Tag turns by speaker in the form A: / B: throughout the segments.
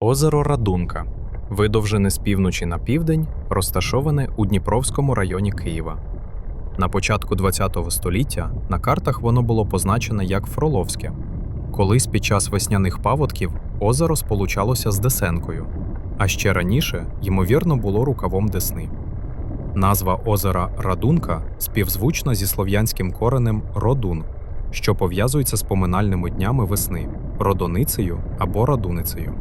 A: Озеро Радунка, видовжене з півночі на південь, розташоване у Дніпровському районі Києва. На початку ХХ століття на картах воно було позначене як Фроловське. Колись під час весняних паводків озеро сполучалося з Десенкою, а ще раніше, ймовірно, було рукавом Десни. Назва озера Радунка співзвучна зі слов'янським коренем «родун», що пов'язується з поминальними днями весни – родоницею або радуницею.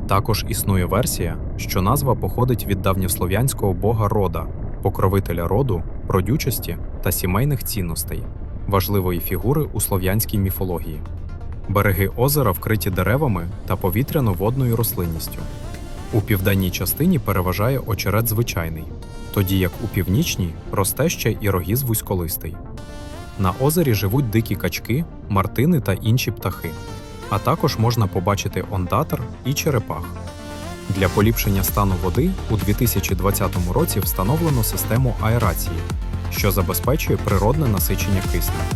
A: Також існує версія, що назва походить від давньослов'янського бога рода, покровителя роду, родючості та сімейних цінностей, важливої фігури у слов'янській міфології. Береги озера вкриті деревами та повітряно-водною рослинністю. У південній частині переважає очерет звичайний, тоді як у північній росте ще і рогіз вузьколистий. На озері живуть дикі качки, мартини та інші птахи. А також можна побачити ондатр і черепах. Для поліпшення стану води у 2020 році встановлено систему аерації, що забезпечує природне насичення киснем.